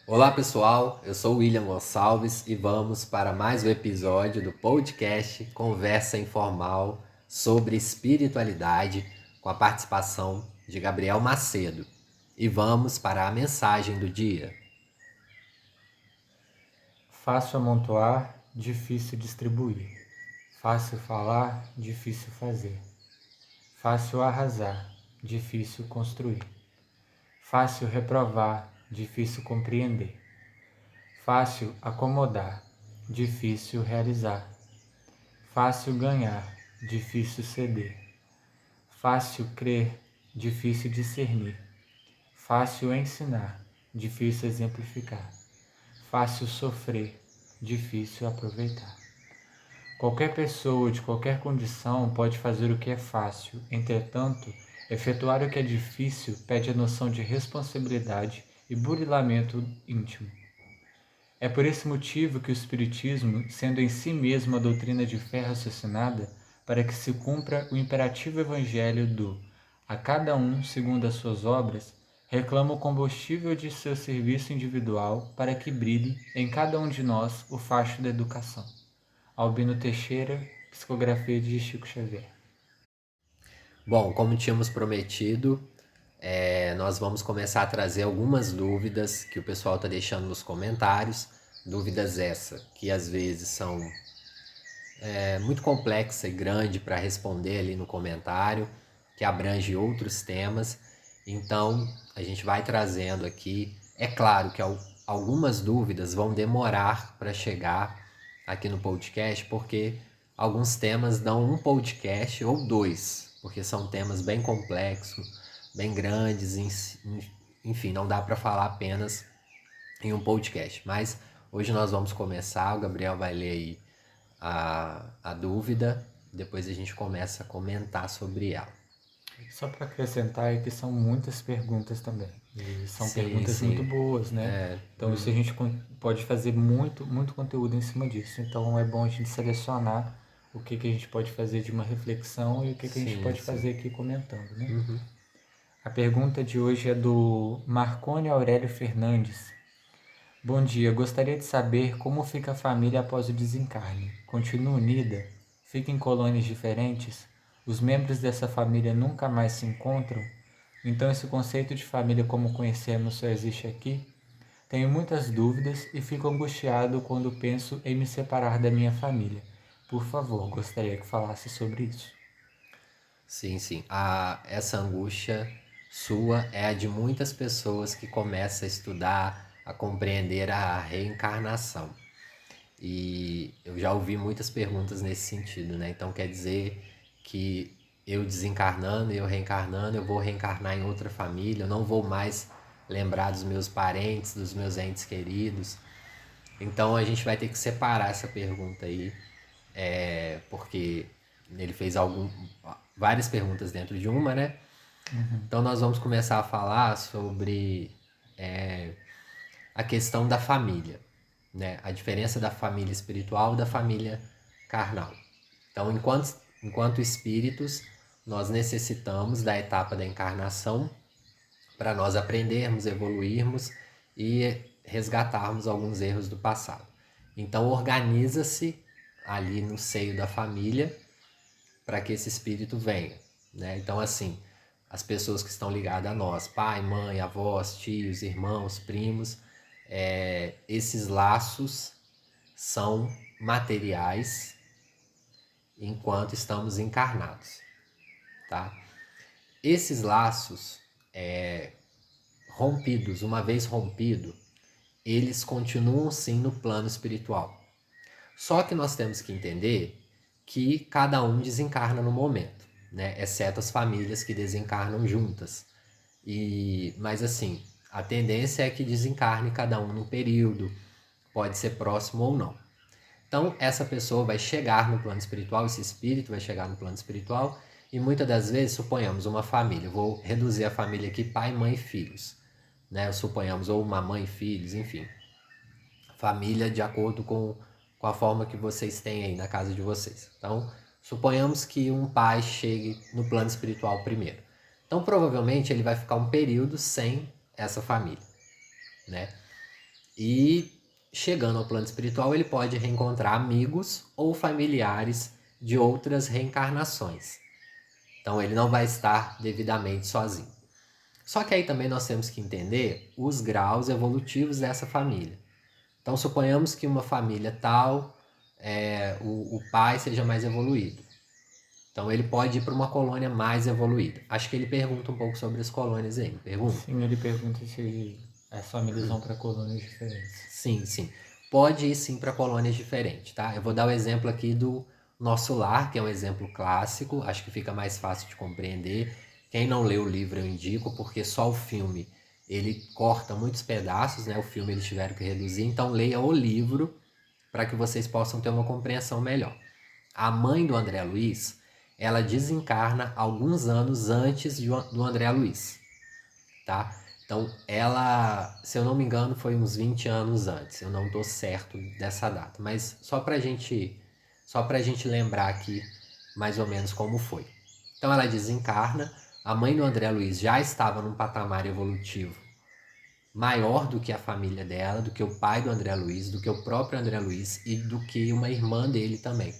Olá pessoal, eu sou o William Gonçalves e vamos para mais um episódio do podcast Conversa Informal sobre Espiritualidade com a participação de Gabriel Macedo. E vamos para a mensagem do dia. Fácil amontoar, difícil distribuir. Fácil falar, difícil fazer. Fácil arrasar, difícil construir. Fácil reprovar, difícil compreender. Fácil acomodar, difícil realizar. Fácil ganhar, difícil ceder. Fácil crer, difícil discernir. Fácil ensinar, difícil exemplificar. Fácil sofrer, difícil aproveitar. Qualquer pessoa de qualquer condição pode fazer o que é fácil, entretanto, efetuar o que é difícil pede a noção de responsabilidade e burilamento íntimo. É por esse motivo que o Espiritismo, sendo em si mesmo a doutrina de fé raciocinada, para que se cumpra o imperativo evangelho do a cada um segundo as suas obras, reclama o combustível de seu serviço individual para que brilhe em cada um de nós o facho da educação. Albino Teixeira, psicografia de Chico Xavier. Bom, como tínhamos prometido, nós vamos começar a trazer algumas dúvidas que o pessoal está deixando nos comentários. Dúvidas essa que às vezes são muito complexa e grande para responder ali no comentário, que abrange outros temas. Então, a gente vai trazendo aqui. É claro que algumas dúvidas vão demorar para chegar aqui no podcast, porque alguns temas dão um podcast ou dois, porque são temas bem complexos, bem grandes, enfim, não dá para falar apenas em um podcast. Mas hoje nós vamos começar, o Gabriel vai ler aí a dúvida, depois a gente começa a comentar sobre ela. Só para acrescentar é que são muitas perguntas também. E são Sim, perguntas muito sim. boas, né? Então isso a gente pode fazer muito conteúdo em cima disso. Então é bom a gente selecionar o que a gente pode fazer de uma reflexão e o que a gente Sim, pode sim. fazer aqui comentando, né? A pergunta de hoje é do Marcone Aurélio Fernandes. Bom dia, gostaria de saber como fica a família após o desencarne. Continua unida? Fica em colônias diferentes? Os membros dessa família nunca mais se encontram? Então esse conceito de família como conhecemos só existe aqui? Tenho muitas dúvidas e fico angustiado quando penso em me separar da minha família. Por favor, gostaria que falasse sobre isso. Sim, sim. Essa angústia sua é a de muitas pessoas que começam a estudar, a compreender a reencarnação. E eu já ouvi muitas perguntas nesse sentido, né? Então quer dizer que eu desencarnando, eu reencarnando, eu vou reencarnar em outra família, eu não vou mais lembrar dos meus parentes, dos meus entes queridos. Então a gente vai ter que separar essa pergunta aí, porque ele fez várias perguntas dentro de uma, né? Então nós vamos começar a falar sobre a questão da família, né? A diferença da família espiritual e da família carnal. Então, enquanto espíritos, nós necessitamos da etapa da encarnação para nós aprendermos, evoluirmos e resgatarmos alguns erros do passado. Então, organiza-se ali no seio da família para que esse espírito venha, né? Então, assim, as pessoas que estão ligadas a nós, pai, mãe, avós, tios, irmãos, primos, esses laços são materiais enquanto estamos encarnados, tá? Esses laços rompidos, uma vez rompido, eles continuam sim no plano espiritual. Só que nós temos que entender que cada um desencarna no momento, né? Exceto as famílias que desencarnam juntas. Mas assim, a tendência é que desencarne cada um num período, pode ser próximo ou não. Então, essa pessoa vai chegar no plano espiritual, esse espírito vai chegar no plano espiritual, e muitas das vezes, suponhamos uma família, vou reduzir a família aqui, pai, mãe e filhos, né? Suponhamos, ou uma mãe e filhos, enfim. Família de acordo com a forma que vocês têm aí na casa de vocês. Então, suponhamos que um pai chegue no plano espiritual primeiro. Então, provavelmente, ele vai ficar um período sem essa família, né? E chegando ao plano espiritual, ele pode reencontrar amigos ou familiares de outras reencarnações. Então ele não vai estar devidamente sozinho. Só que aí também nós temos que entender os graus evolutivos dessa família. Então suponhamos que uma família tal, o pai seja mais evoluído. Então ele pode ir para uma colônia mais evoluída. Acho que ele pergunta um pouco sobre as colônias aí, pergunta? Sim, ele pergunta se as famílias vão para colônias diferentes. Sim, sim. Pode ir sim para colônias diferentes, tá? Eu vou dar o exemplo aqui do Nosso Lar, que é um exemplo clássico, acho que fica mais fácil de compreender. Quem não leu o livro eu indico, porque só o filme ele corta muitos pedaços, né? O filme eles tiveram que reduzir, então leia o livro para que vocês possam ter uma compreensão melhor. A mãe do André Luiz, ela desencarna alguns anos antes do André Luiz, tá? Então, ela, se eu não me engano, foi uns 20 anos antes. Eu não estou certo dessa data, mas só pra gente lembrar aqui mais ou menos como foi. Então, ela desencarna. A mãe do André Luiz já estava num patamar evolutivo maior do que a família dela, do que o pai do André Luiz, do que o próprio André Luiz e do que uma irmã dele também,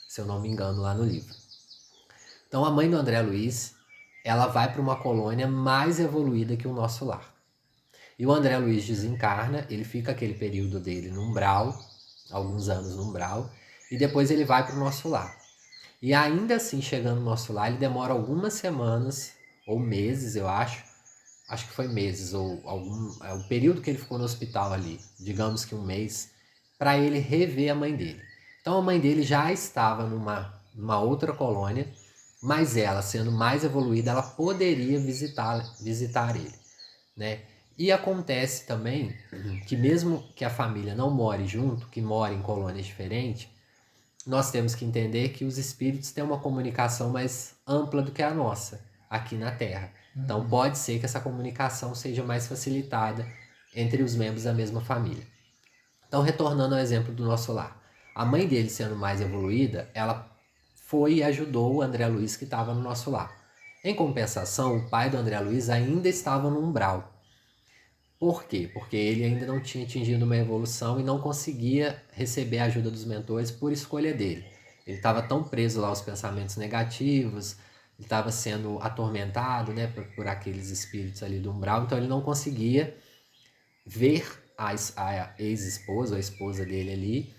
se eu não me engano, lá no livro. Então, a mãe do André Luiz, ela vai para uma colônia mais evoluída que o Nosso Lar. E o André Luiz desencarna, ele fica aquele período dele no umbral, alguns anos no umbral, e depois ele vai para o Nosso Lar. E ainda assim, chegando no Nosso Lar, ele demora algumas semanas, ou meses, eu acho que foi meses, ou o período que ele ficou no hospital ali, digamos que um mês, para ele rever a mãe dele. Então a mãe dele já estava numa outra colônia, mas ela, sendo mais evoluída, ela poderia visitar ele, né? E acontece também que mesmo que a família não more junto, que mora em colônias diferentes, nós temos que entender que os espíritos têm uma comunicação mais ampla do que a nossa, aqui na Terra. Então pode ser que essa comunicação seja mais facilitada entre os membros da mesma família. Então, retornando ao exemplo do Nosso Lar. A mãe dele sendo mais evoluída, ela foi e ajudou o André Luiz que estava no Nosso Lar. Em compensação, o pai do André Luiz ainda estava no umbral. Por quê? Porque ele ainda não tinha atingido uma evolução e não conseguia receber a ajuda dos mentores por escolha dele. Ele estava tão preso lá aos pensamentos negativos, ele estava sendo atormentado, né, por aqueles espíritos ali do umbral, então ele não conseguia ver a ex-esposa, a esposa dele ali.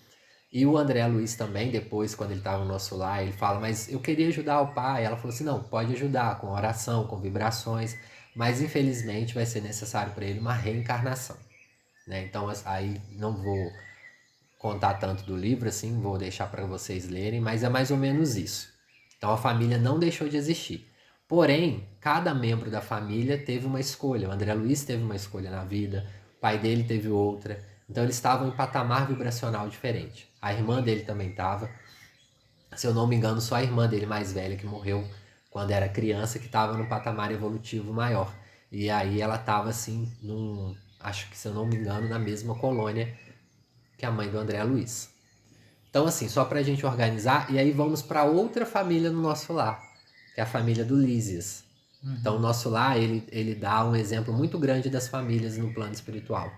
E o André Luiz também, depois, quando ele estava no Nosso Lar, ele fala, mas eu queria ajudar o pai. Ela falou assim, não, pode ajudar com oração, com vibrações, mas infelizmente vai ser necessário para ele uma reencarnação, né? Então aí não vou contar tanto do livro assim, vou deixar para vocês lerem, mas é mais ou menos isso. Então a família não deixou de existir. Porém, cada membro da família teve uma escolha. O André Luiz teve uma escolha na vida, o pai dele teve outra. Então eles estavam em patamar vibracional diferente. A irmã dele também estava. Se eu não me engano, só a irmã dele mais velha que morreu quando era criança que estava num patamar evolutivo maior. E aí ela estava assim, acho que se eu não me engano, na mesma colônia que a mãe do André Luiz. Então assim, só para a gente organizar, e aí vamos para outra família no Nosso Lar, que é a família do Lísias. Então o Nosso Lar, ele dá um exemplo muito grande das famílias no plano espiritual.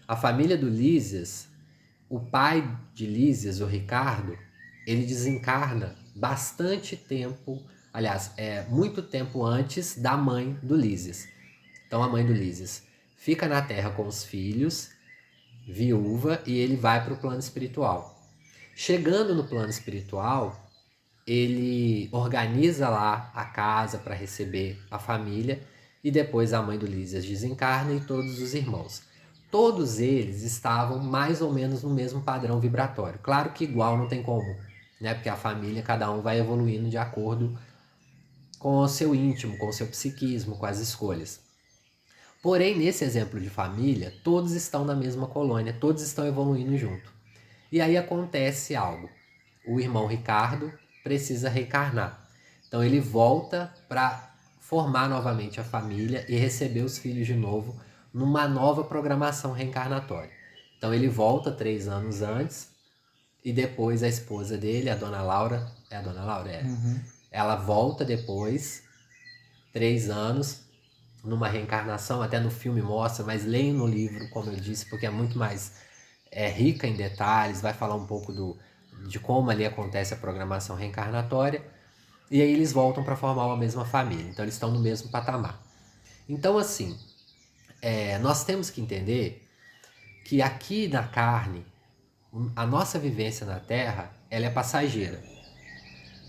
A família do Lísias, o pai de Lísias, o Ricardo, ele desencarna bastante tempo, aliás, muito tempo antes da mãe do Lísias. Então a mãe do Lísias fica na Terra com os filhos, viúva, e ele vai para o plano espiritual. Chegando no plano espiritual, ele organiza lá a casa para receber a família e depois a mãe do Lísias desencarna e todos os irmãos. Todos eles estavam mais ou menos no mesmo padrão vibratório. Claro que igual não tem como, né? Porque a família, cada um vai evoluindo de acordo com o seu íntimo, com o seu psiquismo, com as escolhas. Porém, nesse exemplo de família, todos estão na mesma colônia, todos estão evoluindo junto. E aí acontece algo. O irmão Ricardo precisa reencarnar. Então ele volta para formar novamente a família e receber os filhos de novo numa nova programação reencarnatória. Então ele volta 3 anos antes e depois a esposa dele, a dona Laura, é a dona Laura? É. Ela volta depois, 3 anos, numa reencarnação, até no filme mostra, mas leiam no livro, como eu disse, porque é muito mais rica em detalhes, vai falar um pouco de como ali acontece a programação reencarnatória, e aí eles voltam para formar uma mesma família, então eles estão no mesmo patamar. Então, assim, nós temos que entender que aqui na carne, a nossa vivência na Terra, ela é passageira.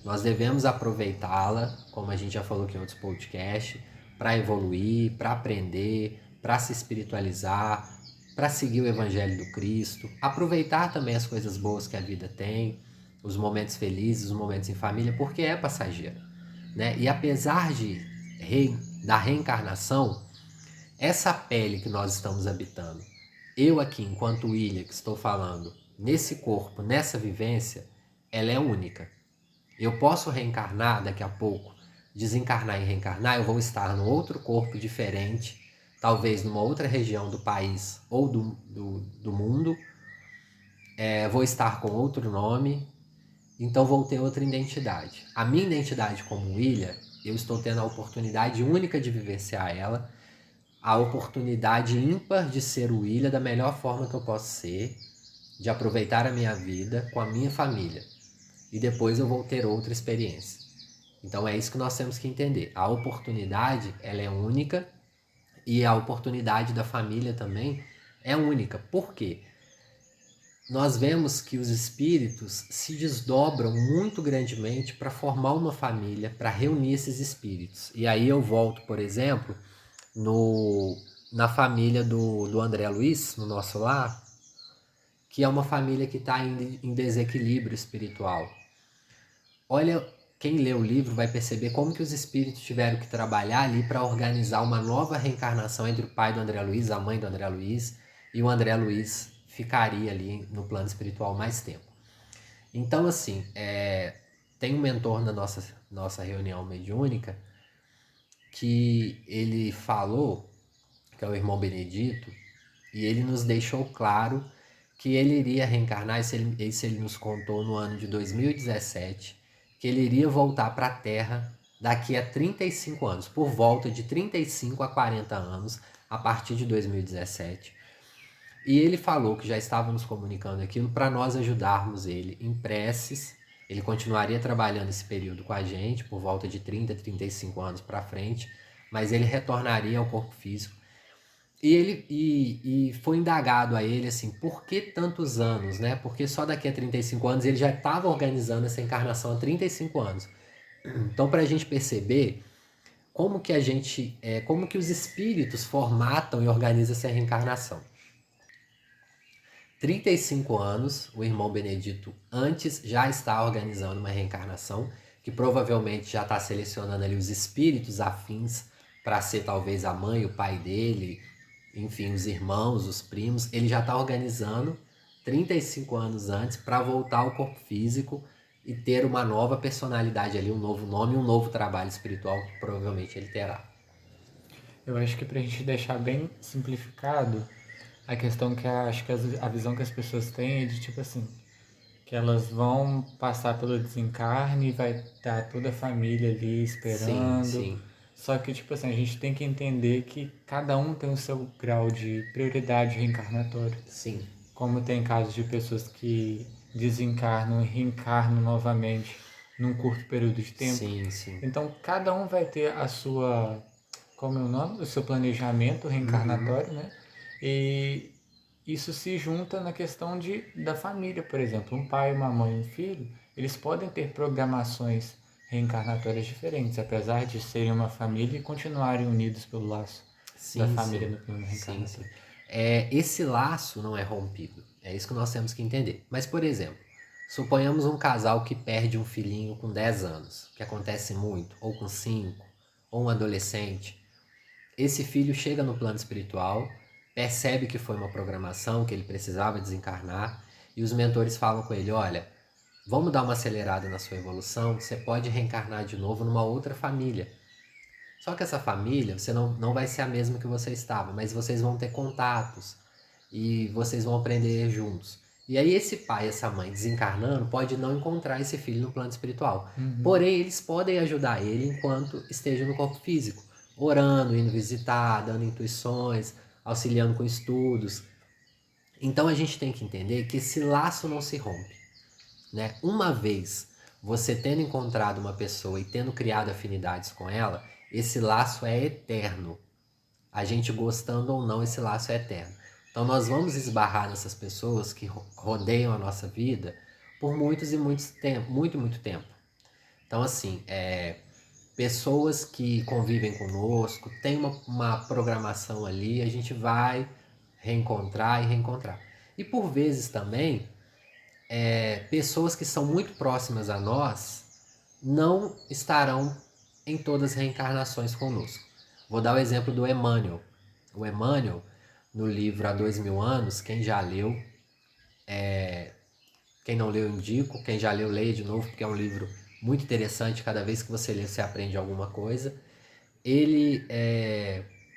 Nós devemos aproveitá-la, como a gente já falou aqui em outros podcasts, para evoluir, para aprender, para se espiritualizar, para seguir o Evangelho do Cristo, aproveitar também as coisas boas que a vida tem, os momentos felizes, os momentos em família, porque é passageira, né? E apesar da reencarnação, essa pele que nós estamos habitando, eu aqui, enquanto William, que estou falando, nesse corpo, nessa vivência, ela é única. Eu posso reencarnar daqui a pouco, desencarnar e reencarnar, eu vou estar num outro corpo diferente, talvez numa outra região do país ou do mundo, vou estar com outro nome, então vou ter outra identidade. A minha identidade como William, eu estou tendo a oportunidade única de vivenciar ela, a oportunidade ímpar de ser o William da melhor forma que eu posso ser, de aproveitar a minha vida com a minha família. E depois eu vou ter outra experiência. Então é isso que nós temos que entender. A oportunidade, ela é única, e a oportunidade da família também é única. Por quê? Nós vemos que os espíritos se desdobram muito grandemente para formar uma família, para reunir esses espíritos. E aí eu volto, por exemplo, na família do André Luiz, no nosso lar, que é uma família que está em desequilíbrio espiritual. Olha, quem lê o livro vai perceber como que os espíritos tiveram que trabalhar ali para organizar uma nova reencarnação entre o pai do André Luiz, a mãe do André Luiz, e o André Luiz ficaria ali no plano espiritual mais tempo. Então, assim, tem um mentor na nossa reunião mediúnica que ele falou, que é o irmão Benedito, e ele nos deixou claro que ele iria reencarnar, isso ele nos contou no ano de 2017, que ele iria voltar para a Terra daqui a 35 anos, por volta de 35 a 40 anos, a partir de 2017. E ele falou que já estávamos comunicando aquilo para nós ajudarmos ele em preces. Ele continuaria trabalhando esse período com a gente, por volta de 30, 35 anos para frente, mas ele retornaria ao corpo físico. E foi indagado a ele assim, por que tantos anos, né? Porque só daqui a 35 anos ele já estava organizando essa encarnação há 35 anos. Então, para a gente perceber como que os espíritos formatam e organizam essa reencarnação. 35 anos, o irmão Benedito antes já está organizando uma reencarnação, que provavelmente já está selecionando ali os espíritos afins para ser talvez a mãe, o pai dele, enfim, os irmãos, os primos. Ele já está organizando 35 anos antes para voltar ao corpo físico e ter uma nova personalidade ali, um novo nome, um novo trabalho espiritual que provavelmente ele terá. Eu acho que para a gente deixar bem simplificado, a questão que acho que a visão que as pessoas têm é de tipo assim, que elas vão passar pelo desencarne e vai estar toda a família ali Sim, esperando. sim. Só que, tipo assim, a gente tem que entender que cada um tem o seu grau de prioridade reencarnatória. Sim. Como tem casos de pessoas que desencarnam e reencarnam novamente num curto período de tempo. Sim, sim. Então, cada um vai ter a sua, como é o nome? O seu planejamento reencarnatório, né? E isso se junta na questão da família, por exemplo. Um pai, uma mãe e um filho, eles podem ter programações reencarnatórias diferentes, apesar de serem uma família e continuarem unidos pelo laço da família no plano reencarnatório. Esse laço não é rompido. É isso que nós temos que entender. Mas, por exemplo, suponhamos um casal que perde um filhinho com 10 anos, que acontece muito, ou com 5, ou um adolescente. Esse filho chega no plano espiritual, percebe que foi uma programação, que ele precisava desencarnar, e os mentores falam com ele, olha, vamos dar uma acelerada na sua evolução, você pode reencarnar de novo numa outra família. Só que essa família, você não vai ser a mesma que você estava, mas vocês vão ter contatos e vocês vão aprender juntos. E aí esse pai, essa mãe desencarnando, pode não encontrar esse filho no plano espiritual. Porém, eles podem ajudar ele enquanto esteja no corpo físico. orando, indo visitar, dando intuições, auxiliando com estudos. Então a gente tem que entender que esse laço não se rompe, né? Uma vez você tendo encontrado uma pessoa e tendo criado afinidades com ela, esse laço é eterno. A gente gostando ou não, esse laço é eterno. Então nós vamos esbarrar nessas pessoas que rodeiam a nossa vida por muitos e muitos tempo, muito tempo. Então assim, pessoas que convivem conosco, tem uma programação ali, a gente vai reencontrar e reencontrar. E por vezes também, pessoas que são muito próximas a nós não estarão em todas as reencarnações conosco. Vou dar o exemplo do Emmanuel. O Emmanuel, no livro Há 2000 Anos, quem já leu, quem não leu, indico, quem já leu, leia de novo, porque é um livro muito interessante, cada vez que você lê, você aprende alguma coisa.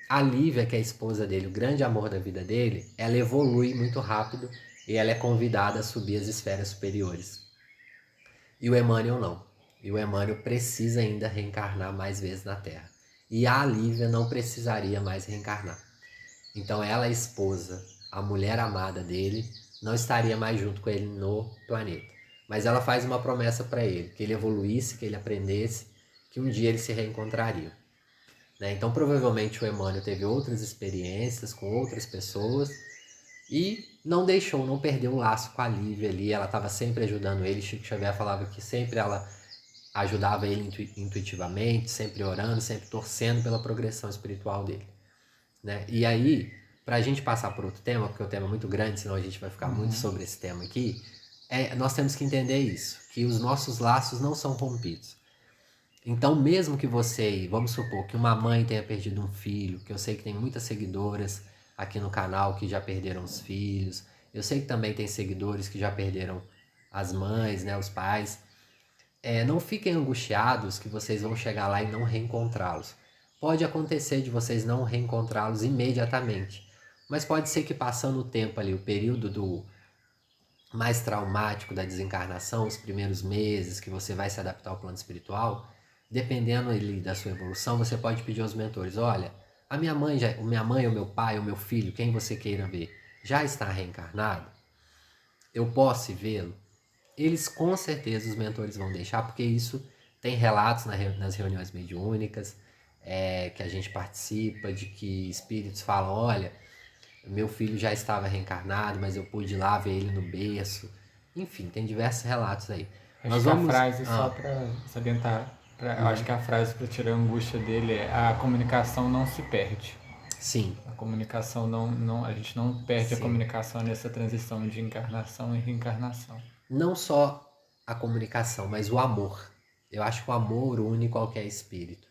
A Lívia, que é a esposa dele, o grande amor da vida dele, ela evolui muito rápido e ela é convidada a subir as esferas superiores. E o Emmanuel não. E o Emmanuel precisa ainda reencarnar mais vezes na Terra. E a Lívia não precisaria mais reencarnar. Então ela, a esposa, a mulher amada dele, não estaria mais junto com ele no planeta. Mas ela faz uma promessa para ele, que ele evoluísse, que ele aprendesse, que um dia eles se reencontrariam. Né? Então provavelmente o Emmanuel teve outras experiências com outras pessoas e não deixou, não perdeu o laço com a Lívia ali. Ela estava sempre ajudando ele. Chico Xavier falava que sempre ela ajudava ele intuitivamente, sempre orando, sempre torcendo pela progressão espiritual dele. Né? E aí, para a gente passar por outro tema, porque o tema é muito grande, senão a gente vai ficar muito sobre esse tema aqui, nós temos que entender isso, que os nossos laços não são rompidos. Então, mesmo que você, vamos supor que uma mãe tenha perdido um filho, que eu sei que tem muitas seguidoras aqui no canal que já perderam os filhos, eu sei que também tem seguidores que já perderam as mães, né, os pais. Não fiquem angustiados que vocês vão chegar lá e não reencontrá-los. Pode acontecer de vocês não reencontrá-los imediatamente, mas pode ser que passando o tempo ali, o período do mais traumático da desencarnação, os primeiros meses que você vai se adaptar ao plano espiritual, dependendo ali da sua evolução, você pode pedir aos mentores, olha, a minha mãe, o meu pai, o meu filho, quem você queira ver, já está reencarnado? Eu posso vê-lo? Eles com certeza os mentores vão deixar, porque isso tem relatos nas reuniões mediúnicas, que a gente participa, de que espíritos falam, olha, meu filho já estava reencarnado, mas eu pude ir lá ver ele no berço. Enfim, tem diversos relatos aí. Acho que a frase, só para salientar, eu acho que a frase para tirar a angústia dele é: a comunicação não se perde. Sim. A comunicação não, a gente não perde. Sim. A comunicação nessa transição de encarnação e reencarnação. Não só a comunicação, mas o amor. Eu acho que o amor une qualquer espírito.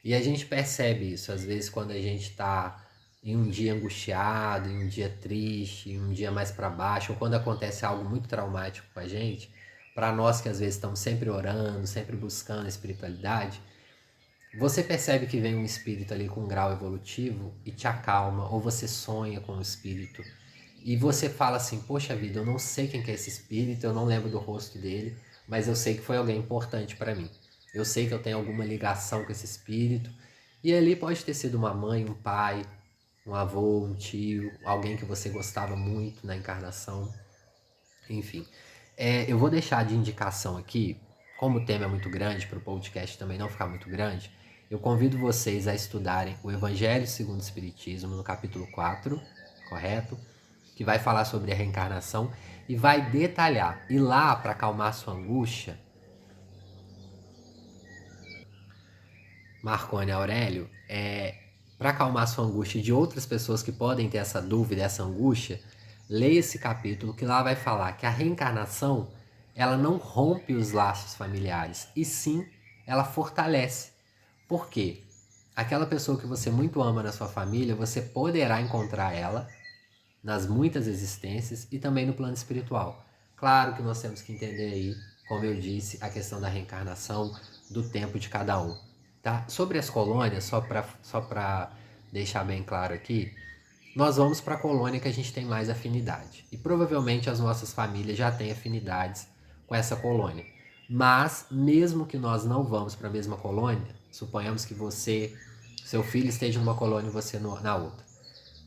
E a gente percebe isso, às vezes, quando a gente está em um dia angustiado, em um dia triste, em um dia mais para baixo, ou quando acontece algo muito traumático com a gente, para nós que às vezes estamos sempre orando, sempre buscando a espiritualidade, você percebe que vem um espírito ali com um grau evolutivo e te acalma, ou você sonha com o espírito e você fala assim, poxa vida, eu não sei quem que é esse espírito, eu não lembro do rosto dele, mas eu sei que foi alguém importante para mim. Eu sei que eu tenho alguma ligação com esse espírito. E ali pode ter sido uma mãe, um pai, um avô, um tio, alguém que você gostava muito na encarnação. Enfim, eu vou deixar de indicação aqui, como o tema é muito grande, para o podcast também não ficar muito grande, eu convido vocês a estudarem o Evangelho segundo o Espiritismo, no capítulo 4, correto? Que vai falar sobre a reencarnação e vai detalhar. E lá, para acalmar sua angústia, Marconi Aurélio, para acalmar sua angústia de outras pessoas que podem ter essa dúvida, essa angústia, leia esse capítulo que lá vai falar que a reencarnação, ela não rompe os laços familiares, e sim, ela fortalece. Por quê? Aquela pessoa que você muito ama na sua família, você poderá encontrar ela nas muitas existências e também no plano espiritual. Claro que nós temos que entender aí, como eu disse, a questão da reencarnação, do tempo de cada um. Tá? Sobre as colônias, só para deixar bem claro aqui, nós vamos para a colônia que a gente tem mais afinidade. E provavelmente as nossas famílias já têm afinidades com essa colônia. Mas, mesmo que nós não vamos para a mesma colônia, suponhamos que você seu filho esteja numa colônia e você na outra.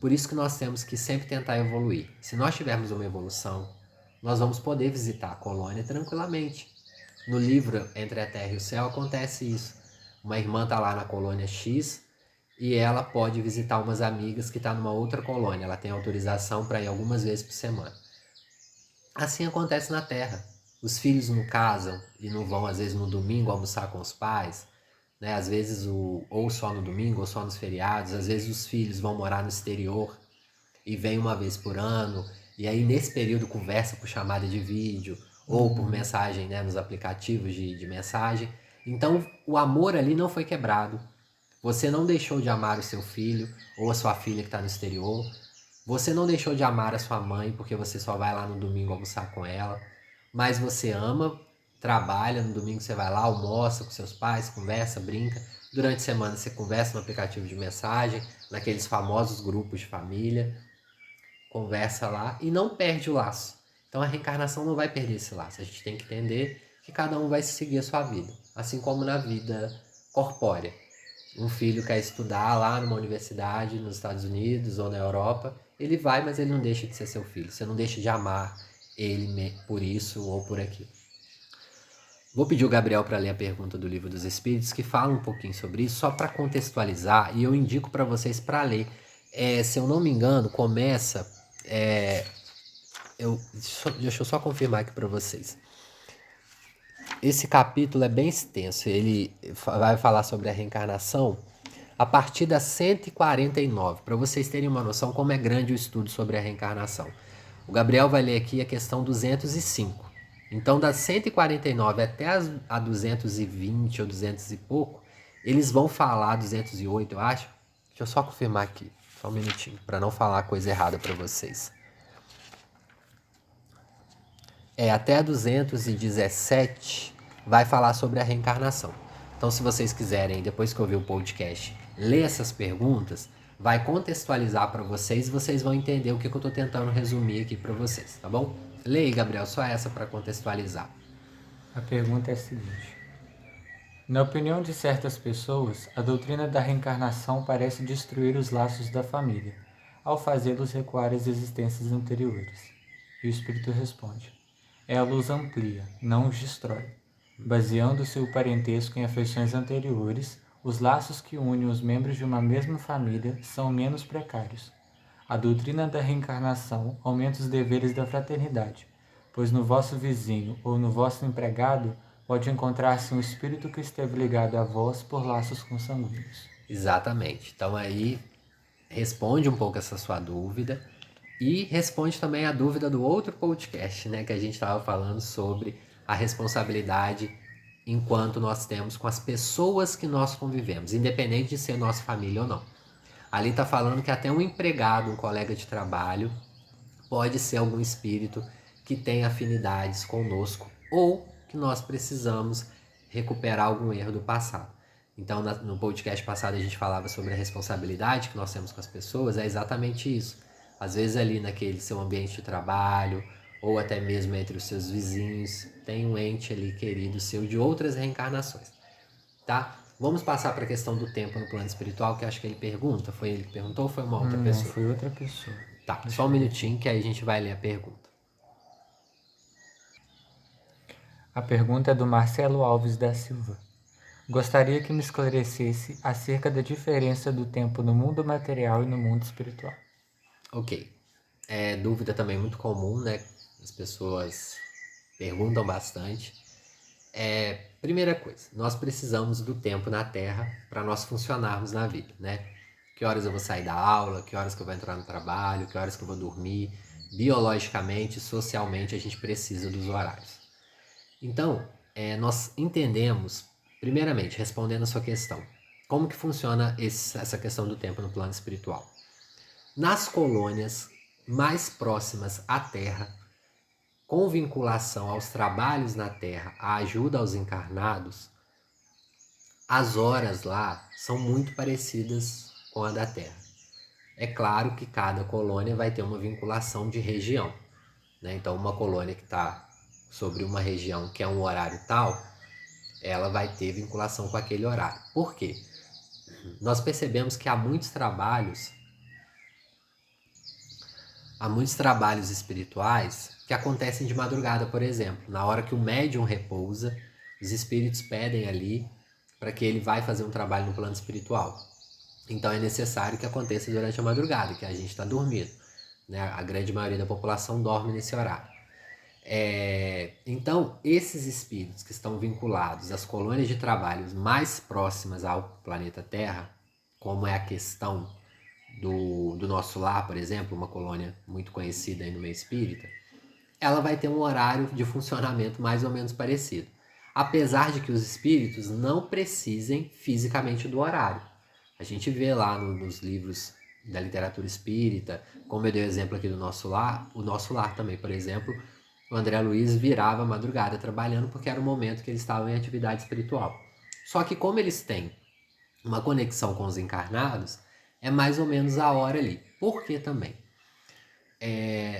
Por isso que nós temos que sempre tentar evoluir. Se nós tivermos uma evolução, nós vamos poder visitar a colônia tranquilamente. No livro Entre a Terra e o Céu acontece isso. Uma irmã está lá na colônia X e ela pode visitar umas amigas que estão numa outra colônia. Ela tem autorização para ir algumas vezes por semana. Assim acontece na Terra. Os filhos não casam e não vão, às vezes, no domingo almoçar com os pais, né? Às vezes, ou só no domingo, ou só nos feriados. Às vezes, os filhos vão morar no exterior e vêm uma vez por ano. E aí, nesse período, conversa por chamada de vídeo ou por mensagem, né, nos aplicativos de mensagem. Então, o amor ali não foi quebrado. Você não deixou de amar o seu filho ou a sua filha que está no exterior. Você não deixou de amar a sua mãe porque você só vai lá no domingo almoçar com ela. Mas você ama, trabalha, no domingo você vai lá, almoça com seus pais, conversa, brinca. Durante a semana você conversa no aplicativo de mensagem, naqueles famosos grupos de família. Conversa lá e não perde o laço. Então a reencarnação não vai perder esse laço. A gente tem que entender que cada um vai seguir a sua vida. Assim como na vida corpórea. Um filho quer estudar lá numa universidade nos Estados Unidos ou na Europa, ele vai, mas ele não deixa de ser seu filho. Você não deixa de amar ele por isso ou por aquilo. Vou pedir o Gabriel para ler a pergunta do Livro dos Espíritos, que fala um pouquinho sobre isso, só para contextualizar, e eu indico para vocês para ler. Se eu não me engano, começa... deixa eu só confirmar aqui para vocês. Esse capítulo é bem extenso, ele vai falar sobre a reencarnação a partir da 149, para vocês terem uma noção como é grande o estudo sobre a reencarnação. O Gabriel vai ler aqui a questão 205. Então, das 149 até a 220 ou 200 e pouco, eles vão falar, 208 eu acho. Deixa eu só confirmar aqui, só um minutinho, para não falar coisa errada para vocês. Até a 217 vai falar sobre a reencarnação. Então, se vocês quiserem, depois que ouvir o podcast, ler essas perguntas, vai contextualizar para vocês e vocês vão entender o que eu estou tentando resumir aqui para vocês, tá bom? Leia aí, Gabriel, só essa para contextualizar. A pergunta é a seguinte: na opinião de certas pessoas, a doutrina da reencarnação parece destruir os laços da família, ao fazê-los recuar às existências anteriores. E o Espírito responde: ela os amplia, não os destrói. Baseando-se o parentesco em afeições anteriores, os laços que unem os membros de uma mesma família são menos precários. A doutrina da reencarnação aumenta os deveres da fraternidade, pois no vosso vizinho ou no vosso empregado pode encontrar-se um espírito que esteve ligado a vós por laços consanguíneos. Exatamente. Então aí responde um pouco essa sua dúvida e responde também a dúvida do outro podcast, né, que a gente estava falando sobre a responsabilidade enquanto nós temos com as pessoas que nós convivemos, independente de ser nossa família ou não. Ali está falando que até um empregado, um colega de trabalho, pode ser algum espírito que tem afinidades conosco ou que nós precisamos recuperar algum erro do passado. Então, no podcast passado a gente falava sobre a responsabilidade que nós temos com as pessoas, é exatamente isso. Às vezes ali naquele seu ambiente de trabalho, ou até mesmo entre os seus vizinhos, tem um ente ali querido seu de outras reencarnações, tá? Vamos passar para a questão do tempo no plano espiritual, que acho que ele pergunta. Foi ele que perguntou ou foi uma outra pessoa? Não, foi outra pessoa. Tá, só um minutinho que aí a gente vai ler a pergunta. A pergunta é do Marcelo Alves da Silva. Gostaria que me esclarecesse acerca da diferença do tempo no mundo material e no mundo espiritual. Ok. Dúvida também muito comum, né? As pessoas perguntam bastante. Primeira coisa, nós precisamos do tempo na Terra para nós funcionarmos na vida, né? Que horas eu vou sair da aula, que horas que eu vou entrar no trabalho, que horas que eu vou dormir. Biologicamente, socialmente, a gente precisa dos horários. Então, nós entendemos, primeiramente, respondendo a sua questão, como que funciona essa questão do tempo no plano espiritual. Nas colônias mais próximas à Terra, com vinculação aos trabalhos na Terra, a ajuda aos encarnados, as horas lá são muito parecidas com a da Terra. É claro que cada colônia vai ter uma vinculação de região, né? Então, uma colônia que está sobre uma região que é um horário tal, ela vai ter vinculação com aquele horário. Por quê? nós percebemos que há muitos trabalhos espirituais que acontecem de madrugada, por exemplo. Na hora que o médium repousa, os espíritos pedem ali para que ele vai fazer um trabalho no plano espiritual. Então é necessário que aconteça durante a madrugada, que a gente está dormindo, né? A grande maioria da população dorme nesse horário. Então, esses espíritos que estão vinculados às colônias de trabalhos mais próximas ao planeta Terra, como é a questão do nosso lar, por exemplo, uma colônia muito conhecida aí no meio espírita, ela vai ter um horário de funcionamento mais ou menos parecido. Apesar de que os espíritos não precisem fisicamente do horário. A gente vê lá nos livros da literatura espírita, como eu dei o exemplo aqui do nosso lar, o nosso lar também, por exemplo, o André Luiz virava madrugada trabalhando porque era o momento que eles estavam em atividade espiritual. Só que como eles têm uma conexão com os encarnados, é mais ou menos a hora ali. Por que também?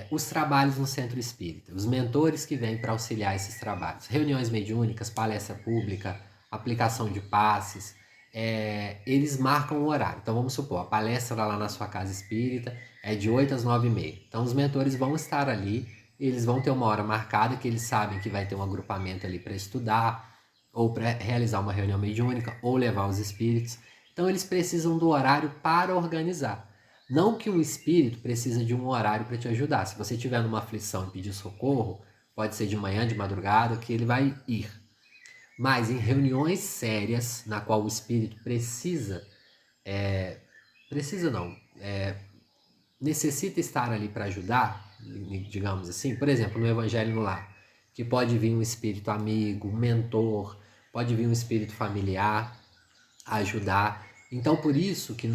Os trabalhos no centro espírita, os mentores que vêm para auxiliar esses trabalhos, reuniões mediúnicas, palestra pública, aplicação de passes, eles marcam o horário. Então vamos supor, a palestra lá na sua casa espírita é de 8 às 9h30. Então os mentores vão estar ali, eles vão ter uma hora marcada que eles sabem que vai ter um agrupamento ali para estudar, ou para realizar uma reunião mediúnica, ou levar os espíritos. Então eles precisam do horário para organizar. Não que um espírito precisa de um horário para te ajudar. Se você estiver numa aflição e pedir socorro, pode ser de manhã, de madrugada, que ele vai ir. Mas em reuniões sérias, na qual o espírito necessita estar ali para ajudar, digamos assim, por exemplo, no Evangelho no Lar, que pode vir um espírito amigo, um mentor, pode vir um espírito familiar ajudar. Então, por isso que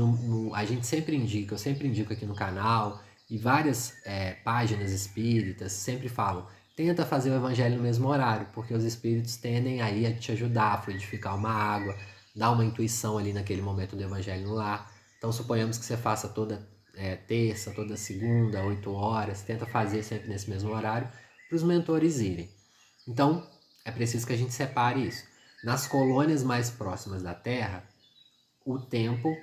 a gente sempre indica, eu sempre indico aqui no canal, e várias páginas espíritas sempre falam, tenta fazer o evangelho no mesmo horário, porque os espíritos tendem aí a te ajudar a fluidificar uma água, dar uma intuição ali naquele momento do evangelho no lar. Então, suponhamos que você faça toda terça, toda segunda, 8 horas, tenta fazer sempre nesse mesmo horário, para os mentores irem. Então, é preciso que a gente separe isso. Nas colônias mais próximas da Terra, o tempo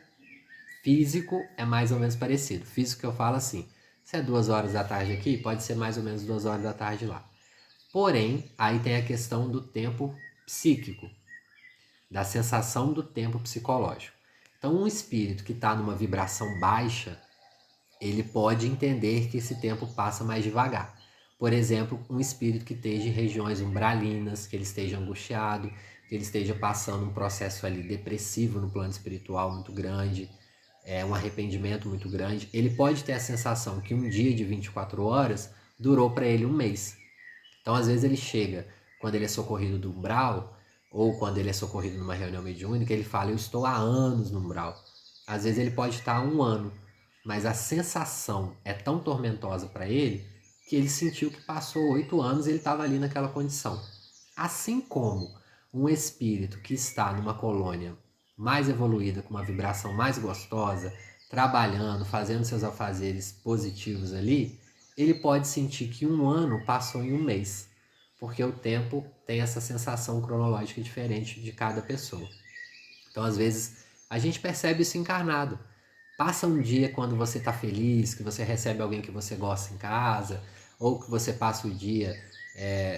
físico é mais ou menos parecido. Físico que eu falo assim, se é 2 horas da tarde aqui, pode ser mais ou menos 2 horas da tarde lá. Porém, aí tem a questão do tempo psíquico, da sensação do tempo psicológico. Então, um espírito que está numa vibração baixa, ele pode entender que esse tempo passa mais devagar. Por exemplo, um espírito que esteja em regiões umbralinas, que ele esteja angustiado, que ele esteja passando um processo ali depressivo no plano espiritual muito grande, um arrependimento muito grande, ele pode ter a sensação que um dia de 24 horas durou para ele um mês. Então, às vezes ele chega, quando ele é socorrido do umbral, ou quando ele é socorrido numa reunião mediúnica, ele fala, eu estou há anos no umbral. Às vezes ele pode estar há 1 ano, mas a sensação é tão tormentosa para ele que ele sentiu que passou 8 anos e ele estava ali naquela condição. Assim como um espírito que está numa colônia mais evoluída, com uma vibração mais gostosa, trabalhando, fazendo seus afazeres positivos ali, ele pode sentir que 1 ano passou em 1 mês, porque o tempo tem essa sensação cronológica diferente de cada pessoa. Então, às vezes, a gente percebe isso encarnado. Passa um dia quando você está feliz, que você recebe alguém que você gosta em casa, ou que você passa o dia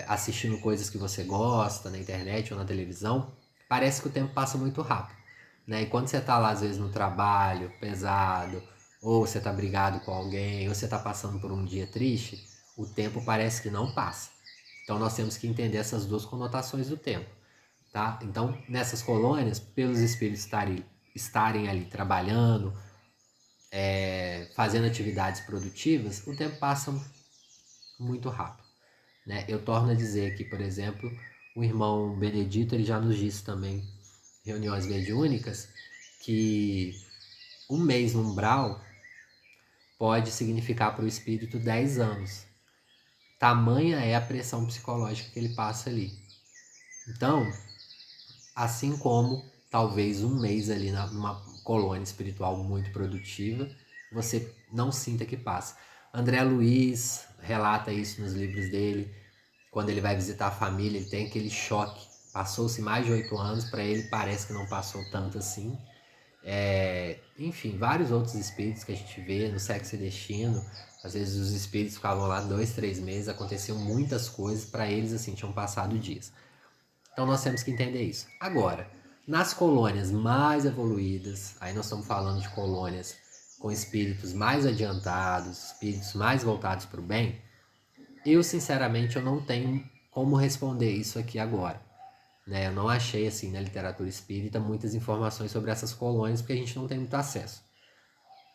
assistindo coisas que você gosta na internet ou na televisão, parece que o tempo passa muito rápido. Né? E quando você está lá, às vezes, no trabalho, pesado, ou você está brigado com alguém, ou você está passando por um dia triste, o tempo parece que não passa. Então, nós temos que entender essas duas conotações do tempo. Tá? Então, nessas colônias, pelos espíritos estarem ali trabalhando, fazendo atividades produtivas, o tempo passa muito rápido. Né? Eu torno a dizer que, por exemplo, o irmão Benedito ele já nos disse também, em reuniões mediúnicas, que 1 mês no umbral pode significar para o espírito 10 anos. Tamanha é a pressão psicológica que ele passa ali. Então, assim como talvez 1 mês ali numa colônia espiritual muito produtiva, você não sinta que passa. André Luiz relata isso nos livros dele. Quando ele vai visitar a família, ele tem aquele choque. Passou-se mais de 8 anos, para ele parece que não passou tanto assim. Enfim, vários outros espíritos que a gente vê no Sexo e Destino. Às vezes os espíritos ficavam lá 2, 3 meses, aconteciam muitas coisas, para eles assim, tinham passado dias. Então nós temos que entender isso. Agora, nas colônias mais evoluídas, aí nós estamos falando de colônias com espíritos mais adiantados, espíritos mais voltados para o bem, eu sinceramente eu não tenho como responder isso aqui agora. Né? Eu não achei assim na literatura espírita muitas informações sobre essas colônias, porque a gente não tem muito acesso.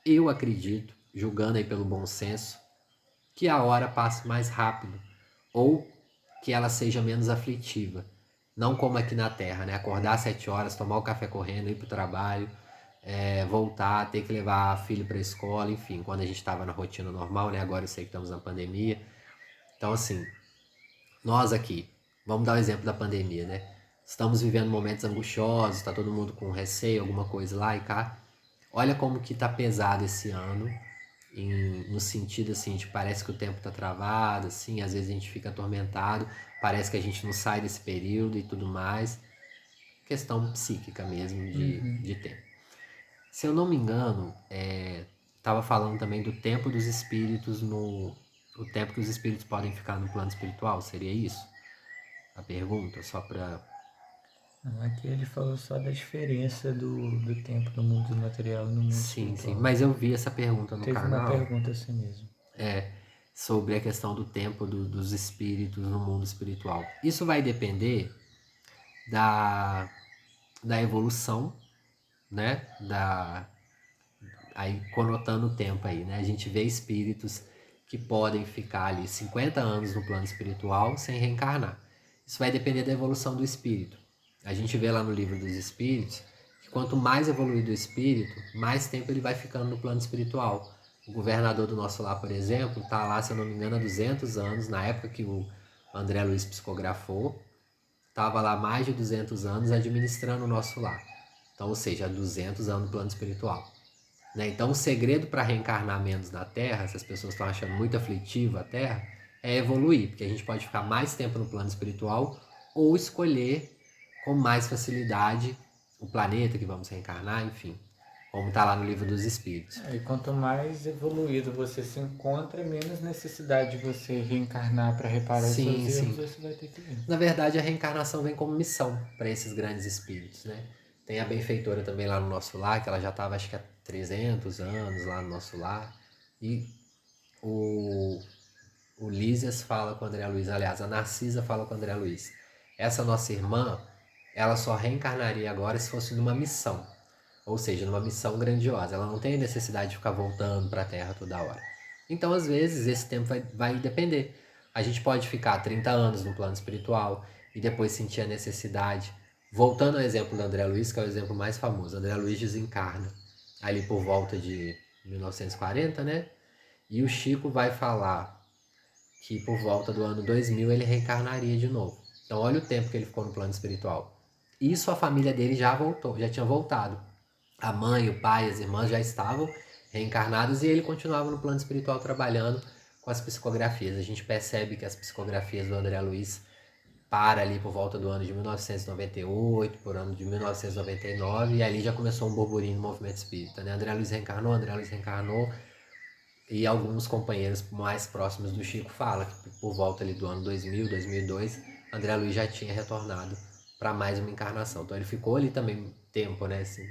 Eu acredito, julgando aí pelo bom senso, que a hora passe mais rápido, ou que ela seja menos aflitiva. Não como aqui na Terra, né? Acordar às 7 horas, tomar o café correndo, ir para o trabalho, voltar, ter que levar filho para a escola, enfim, quando a gente estava na rotina normal, né? Agora eu sei que estamos na pandemia. Então, assim, nós aqui, vamos dar o exemplo da pandemia, né? Estamos vivendo momentos angustiosos, está todo mundo com receio, alguma coisa lá e cá. Olha como que tá pesado esse ano, no sentido assim, de parece que o tempo tá travado, assim, às vezes a gente fica atormentado, parece que a gente não sai desse período e tudo mais. Questão psíquica mesmo de tempo. Se eu não me engano, estava falando também do tempo dos espíritos o tempo que os espíritos podem ficar no plano espiritual, seria isso? A pergunta, só para... Aqui ele falou só da diferença do tempo no mundo material e no mundo Sim, sim, espiritual. mas eu vi essa pergunta no Teve uma canal. pergunta assim mesmo. Sobre a questão do tempo dos espíritos no mundo espiritual. Isso vai depender da evolução, né? Aí conotando o tempo aí, né? A gente vê espíritos que podem ficar ali 50 anos no plano espiritual sem reencarnar. Isso vai depender da evolução do espírito. A gente vê lá no livro dos espíritos que quanto mais evoluído o espírito, mais tempo ele vai ficando no plano espiritual. O governador do nosso lar, por exemplo, está lá, se eu não me engano, há 200 anos, na época que o André Luiz psicografou, estava lá mais de 200 anos administrando o nosso lar. Então, ou seja, 200 anos no plano espiritual. Né? Então, o segredo para reencarnar menos na Terra, se as pessoas estão achando muito aflitiva a Terra, é evoluir, porque a gente pode ficar mais tempo no plano espiritual ou escolher com mais facilidade o planeta que vamos reencarnar, enfim, como está lá no livro dos Espíritos. E quanto mais evoluído você se encontra, menos necessidade de você reencarnar para reparar os seus erros você vai ter que vir. Na verdade, a reencarnação vem como missão para esses grandes espíritos, né? Tem a benfeitora também lá no nosso lar, que ela já estava acho que há 300 anos lá no nosso lar. E o Lísias fala com o André Luiz, aliás, a Narcisa fala com o André Luiz. Essa nossa irmã, ela só reencarnaria agora se fosse numa missão. Ou seja, numa missão grandiosa. Ela não tem necessidade de ficar voltando para a Terra toda hora. Então, às vezes, esse tempo vai depender. A gente pode ficar 30 anos no plano espiritual e depois sentir a necessidade. Voltando ao exemplo do André Luiz, que é o exemplo mais famoso. André Luiz desencarna ali por volta de 1940, né? E o Chico vai falar que por volta do ano 2000 ele reencarnaria de novo. Então olha o tempo que ele ficou no plano espiritual. Isso a família dele já voltou, já tinha voltado. A mãe, o pai, as irmãs já estavam reencarnados e ele continuava no plano espiritual trabalhando com as psicografias. A gente percebe que as psicografias do André Luiz para ali por volta do ano de 1998, por ano de 1999, e ali já começou um burburinho no movimento espírita. Né? André Luiz reencarnou, e alguns companheiros mais próximos do Chico falam que por volta ali do ano 2000, 2002, André Luiz já tinha retornado para mais uma encarnação. Então ele ficou ali também tempo, né? Assim,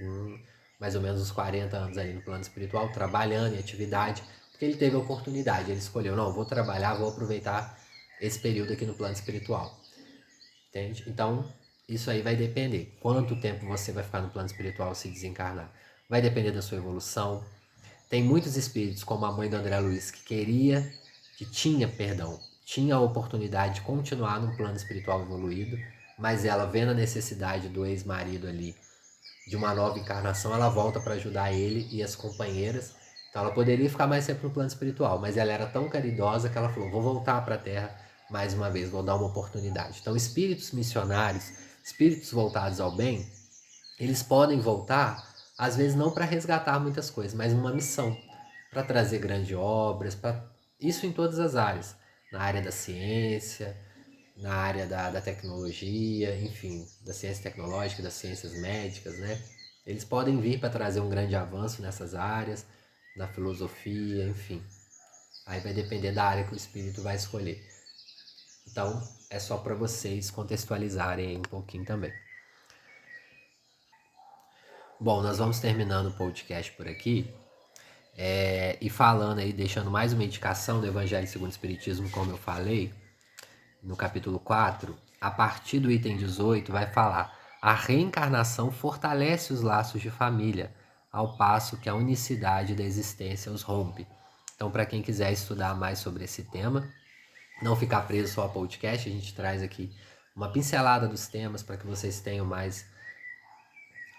mais ou menos uns 40 anos ali no plano espiritual, trabalhando em atividade, porque ele teve a oportunidade, ele escolheu, não, vou trabalhar, vou aproveitar esse período aqui no plano espiritual. Entende? Então, isso aí vai depender. Quanto tempo você vai ficar no plano espiritual se desencarnar? Vai depender da sua evolução. Tem muitos espíritos, como a mãe do André Luiz, tinha a oportunidade de continuar num plano espiritual evoluído, mas ela, vendo a necessidade do ex-marido ali, de uma nova encarnação, ela volta para ajudar ele e as companheiras. Então ela poderia ficar mais tempo no plano espiritual, mas ela era tão caridosa que ela falou, vou voltar para a Terra mais uma vez, vou dar uma oportunidade. Então espíritos missionários, espíritos voltados ao bem, eles podem voltar, às vezes não para resgatar muitas coisas, mas uma missão, para trazer grandes obras, isso em todas as áreas, na área da ciência, na área da tecnologia, enfim, da ciência tecnológica, das ciências médicas, né? Eles podem vir para trazer um grande avanço nessas áreas, na filosofia, enfim. Aí vai depender da área que o espírito vai escolher. Então, é só para vocês contextualizarem um pouquinho também. Bom, nós vamos terminando o podcast por aqui. E falando aí, deixando mais uma indicação do Evangelho segundo o Espiritismo, como eu falei, no capítulo 4, a partir do item 18, vai falar: a reencarnação fortalece os laços de família, ao passo que a unicidade da existência os rompe. Então, para quem quiser estudar mais sobre esse tema, não ficar preso só ao podcast, a gente traz aqui uma pincelada dos temas para que vocês tenham mais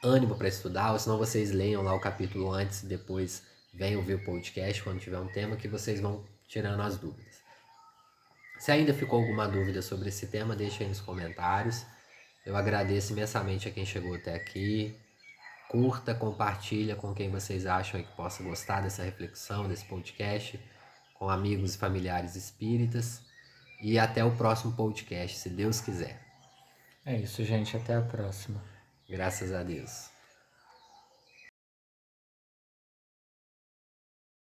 ânimo para estudar, ou senão vocês leiam lá o capítulo antes e depois venham ver o podcast quando tiver um tema que vocês vão tirando as dúvidas. Se ainda ficou alguma dúvida sobre esse tema, deixe aí nos comentários. Eu agradeço imensamente a quem chegou até aqui. Curta, compartilha com quem vocês acham que possa gostar dessa reflexão, desse podcast, com amigos e familiares espíritas. E até o próximo podcast, se Deus quiser. É isso, gente. Até a próxima. Graças a Deus.